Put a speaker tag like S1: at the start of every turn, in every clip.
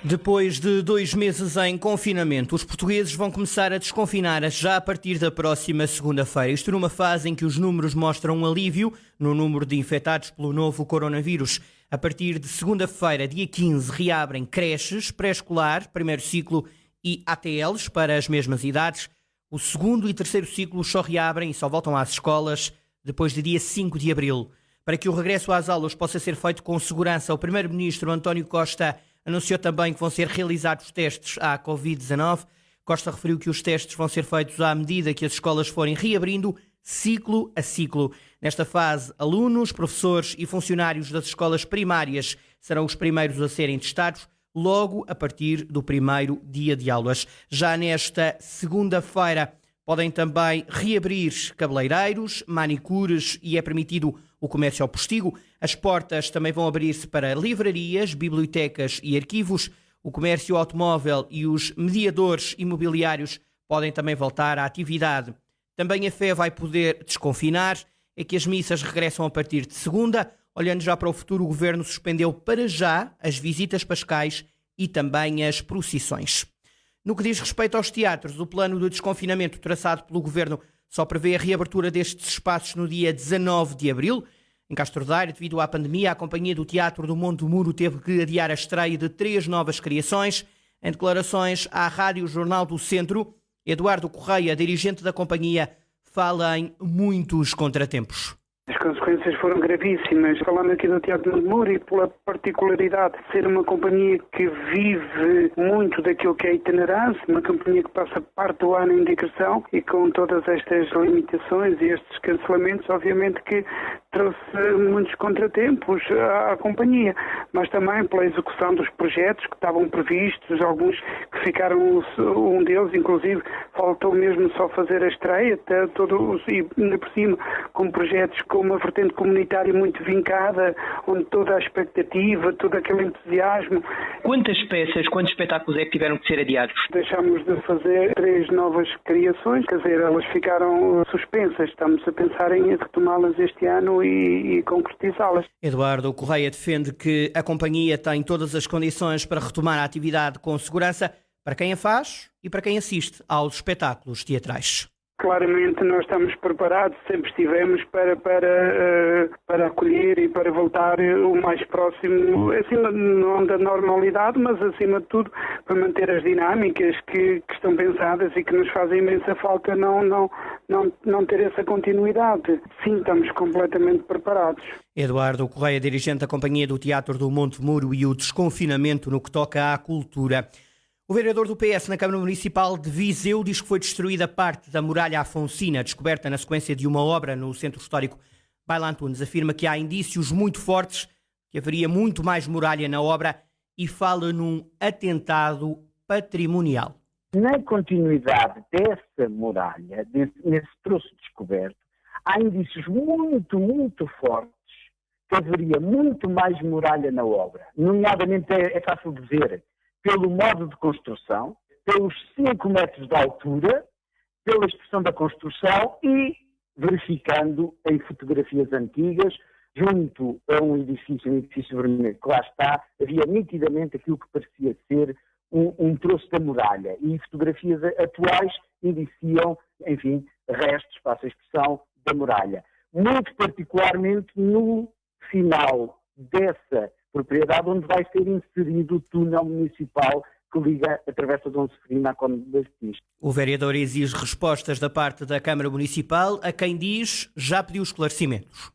S1: Depois de 2 meses em confinamento, os portugueses vão começar a desconfinar já a partir da próxima segunda-feira. Isto numa fase em que os números mostram um alívio no número de infectados pelo novo coronavírus. A partir de segunda-feira, dia 15, reabrem creches, pré-escolar, primeiro ciclo e ATLs para as mesmas idades. O segundo e terceiro ciclo só reabrem e só voltam às escolas depois de dia 5 de abril. Para que o regresso às aulas possa ser feito com segurança, o primeiro-ministro António Costa anunciou também que vão ser realizados testes à Covid-19. Costa referiu que os testes vão ser feitos à medida que as escolas forem reabrindo, ciclo a ciclo. Nesta fase, alunos, professores e funcionários das escolas primárias serão os primeiros a serem testados, logo a partir do primeiro dia de aulas. Já nesta segunda-feira, podem também reabrir cabeleireiros, manicures e é permitido o comércio ao postigo. As portas também vão abrir-se para livrarias, bibliotecas e arquivos. O comércio automóvel e os mediadores imobiliários podem também voltar à atividade. Também a fé vai poder desconfinar. É que as missas regressam a partir de segunda. Olhando já para o futuro, o Governo suspendeu para já as visitas pascais e também as procissões. No que diz respeito aos teatros, o plano de desconfinamento traçado pelo Governo só prevê a reabertura destes espaços no dia 19 de abril. Em Castro Daire, devido à pandemia, a Companhia do Teatro do Monte Muro teve que adiar a estreia de 3 novas criações. Em declarações à Rádio Jornal do Centro, Eduardo Correia, dirigente da companhia, fala em muitos contratempos.
S2: As consequências foram gravíssimas. Falando aqui do Teatro do Muro e pela particularidade de ser uma companhia que vive muito daquilo que é itinerância, uma companhia que passa parte do ano em digressão e com todas estas limitações e estes cancelamentos, obviamente que trouxe muitos contratempos à companhia, mas também pela execução dos projetos que estavam previstos, alguns que ficaram, um deles inclusive faltou mesmo só fazer a estreia, e ainda por cima com projetos com uma vertente comunitária muito vincada, onde toda a expectativa, todo aquele entusiasmo.
S3: Quantas peças, quantos espetáculos é que tiveram que ser adiados?
S2: Deixámos de fazer 3 novas criações, quer dizer, elas ficaram suspensas. Estamos a pensar em retomá-las este ano e concretizá-las.
S1: Eduardo Correia defende que a companhia tem todas as condições para retomar a atividade com segurança para quem a faz e para quem assiste aos espetáculos teatrais.
S2: Claramente nós estamos preparados, sempre estivemos para acolher e para voltar o mais próximo, acima não da normalidade, mas acima de tudo para manter as dinâmicas que estão pensadas e que nos fazem imensa falta não ter essa continuidade. Sim, estamos completamente preparados.
S1: Eduardo Correia, dirigente da Companhia do Teatro do Monte Muro e o desconfinamento no que toca à cultura. O vereador do PS na Câmara Municipal de Viseu diz que foi destruída parte da muralha afonsina, descoberta na sequência de uma obra no centro histórico Baila Antunes. Afirma que há indícios muito fortes que haveria muito mais muralha na obra e fala num atentado patrimonial.
S4: Na continuidade dessa muralha, nesse troço descoberto, há indícios muito fortes que haveria muito mais muralha na obra. Nomeadamente, é fácil dizer, pelo modo de construção, pelos 5 metros de altura, pela expressão da construção e verificando em fotografias antigas, junto a um edifício vermelho que lá está, havia nitidamente aquilo que parecia ser um troço da muralha. E fotografias atuais indiciam, enfim, restos, passa a expressão, da muralha. Muito particularmente no final dessa propriedade, onde vai ser inserido o túnel municipal que liga a Travessa Dom Seferino à Conde das Pis.
S1: O vereador exige respostas da parte da Câmara Municipal, a quem diz já pediu esclarecimentos.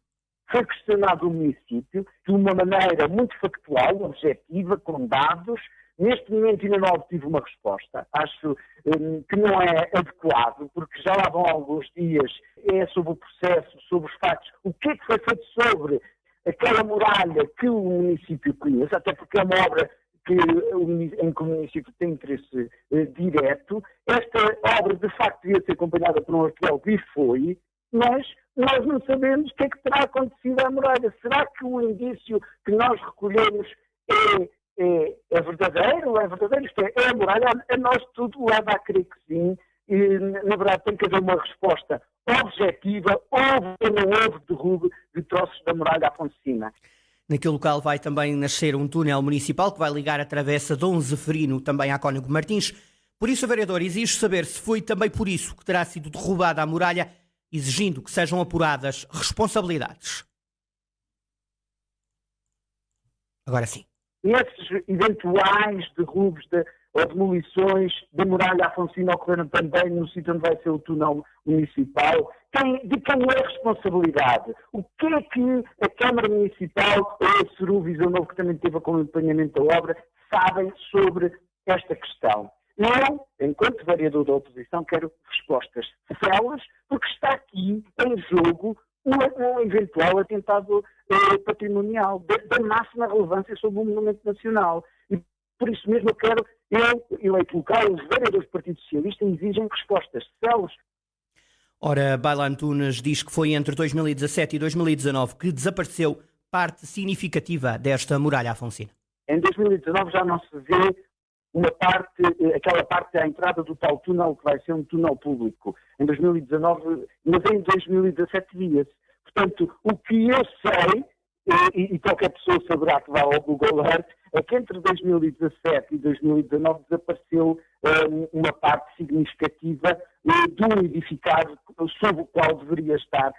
S4: Foi questionado o município de uma maneira muito factual, objetiva, com dados. Neste momento ainda não obtive uma resposta. Acho que não é adequado, porque já lá vão alguns dias, é sobre o processo, sobre os factos. O que é que foi feito sobre aquela muralha que o município conhece, até porque é uma obra em que o município tem interesse direto. Esta obra, de facto, devia ser acompanhada por um arqueólogo e foi, mas nós não sabemos o que é que terá acontecido à muralha. Será que o indício que nós recolhemos é verdadeiro? É verdadeiro? Isto é a muralha? A nós tudo leva a crer que sim. E, na verdade, tem que haver uma resposta objetiva. Houve ou não houve derrube de troços da muralha afonsina.
S1: Naquele local vai também nascer um túnel municipal que vai ligar a Travessa Dom Zeferino também à Cónigo Martins. Por isso, o vereador exige saber se foi também por isso que terá sido derrubada a muralha, exigindo que sejam apuradas responsabilidades. Agora sim.
S4: Esses eventuais derrubos ou demolições da muralha afonsina ocorreram também no sítio onde vai ser o túnel municipal. De quem é a responsabilidade? O que é que a Câmara Municipal ou a CERU Viseu Novo, que também teve acompanhamento da obra, sabem sobre esta questão? Eu, enquanto vereador da oposição, quero respostas celas, porque está aqui em jogo um eventual atentado patrimonial da máxima relevância sobre o monumento nacional. E por isso mesmo eu, eleito local, os vereadores do Partido Socialista exigem respostas celas.
S1: Ora, Baila Antunes diz que foi entre 2017 e 2019 que desapareceu parte significativa desta muralha afonsina.
S4: Em 2019 já não se vê aquela parte da entrada do tal túnel que vai ser um túnel público. Em 2019, mas em 2017 via-se. Portanto, o que eu sei, e qualquer pessoa saberá que vá ao Google Earth, é que entre 2017 e 2019 desapareceu uma parte significativa de um edificado sob o qual deveria estar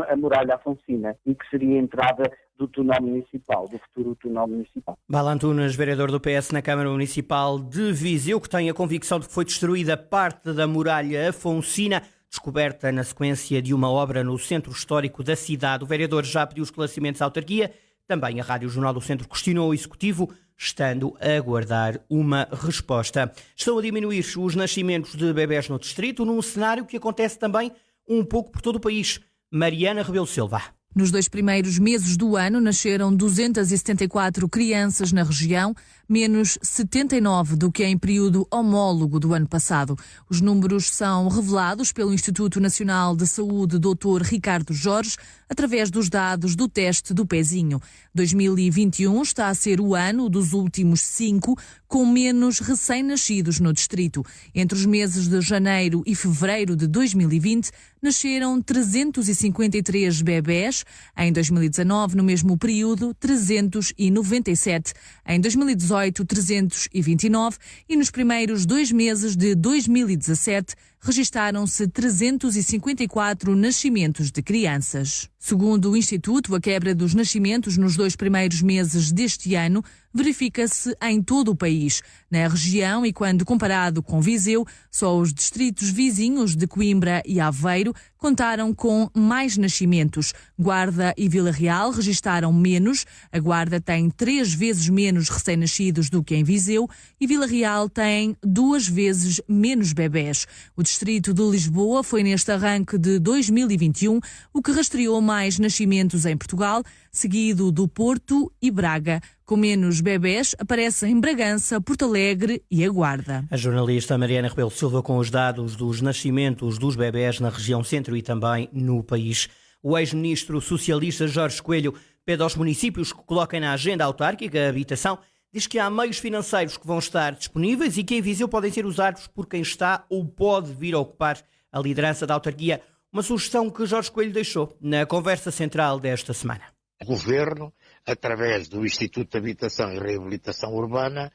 S4: a muralha afonsina e que seria a entrada do túnel municipal, do futuro túnel municipal.
S1: Baila Antunes, vereador do PS na Câmara Municipal de Viseu, que tem a convicção de que foi destruída parte da muralha afonsina, descoberta na sequência de uma obra no centro histórico da cidade. O vereador já pediu esclarecimentos à autarquia. Também a Rádio Jornal do Centro questionou o Executivo, estando a aguardar uma resposta. Estão a diminuir os nascimentos de bebés no distrito, num cenário que acontece também um pouco por todo o país. Mariana Rebelo Silva.
S5: Nos 2 primeiros meses do ano, nasceram 274 crianças na região, menos 79 do que em período homólogo do ano passado. Os números são revelados pelo Instituto Nacional de Saúde Dr. Ricardo Jorge, através dos dados do teste do pezinho. 2021 está a ser o ano dos últimos 5 com menos recém-nascidos no distrito. Entre os meses de janeiro e fevereiro de 2020, nasceram 353 bebés. Em 2019, no mesmo período, 397. Em 2018, 329. E nos primeiros 2 meses de 2017, registaram-se 354 nascimentos de crianças. Segundo o Instituto, a quebra dos nascimentos nos 2 primeiros meses deste ano verifica-se em todo o país. Na região, e quando comparado com Viseu, só os distritos vizinhos de Coimbra e Aveiro contaram com mais nascimentos. Guarda e Vila Real registaram menos. A Guarda tem 3 vezes menos recém-nascidos do que em Viseu e Vila Real tem 2 vezes menos bebés. O distrito de Lisboa foi neste arranque de 2021 o que rastreou mais nascimentos em Portugal, seguido do Porto e Braga. Com menos bebés, aparecem Bragança, Porto Alegre e a Guarda.
S1: A jornalista Mariana Rebelo Silva com os dados dos nascimentos dos bebés na região centro e também no país. O ex-ministro socialista Jorge Coelho pede aos municípios que coloquem na agenda autárquica a habitação. Diz que há meios financeiros que vão estar disponíveis e que em Viseu podem ser usados por quem está ou pode vir a ocupar a liderança da autarquia. Uma sugestão que Jorge Coelho deixou na conversa central desta semana.
S6: O Governo, através do Instituto de Habitação e Reabilitação Urbana,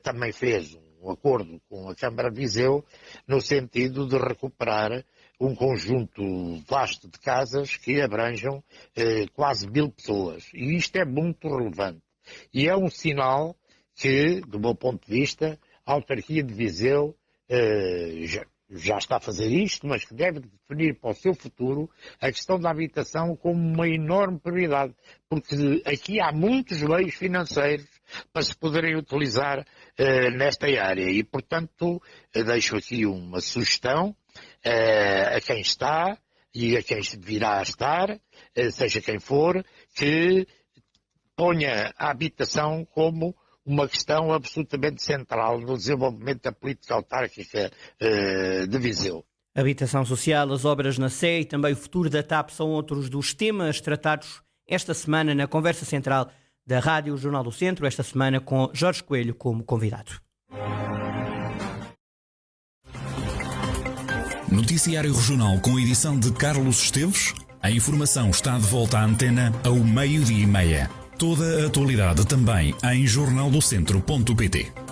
S6: também fez um acordo com a Câmara de Viseu no sentido de recuperar um conjunto vasto de casas que abranjam quase 1000 pessoas. E isto é muito relevante. E é um sinal que, do meu ponto de vista, a autarquia de Viseu já está a fazer isto, mas que deve definir para o seu futuro a questão da habitação como uma enorme prioridade, porque aqui há muitos meios financeiros para se poderem utilizar nesta área e, portanto, deixo aqui uma sugestão a quem está e a quem virá a estar, seja quem for, que ponha a habitação como uma questão absolutamente central no desenvolvimento da política autárquica de Viseu.
S1: Habitação social, as obras na Sé e também o futuro da TAP são outros dos temas tratados esta semana na conversa central da Rádio Jornal do Centro, esta semana com Jorge Coelho como convidado.
S7: Noticiário Regional com edição de Carlos Esteves. A informação está de volta à antena ao 12:30. Toda a atualidade também em jornaldocentro.pt.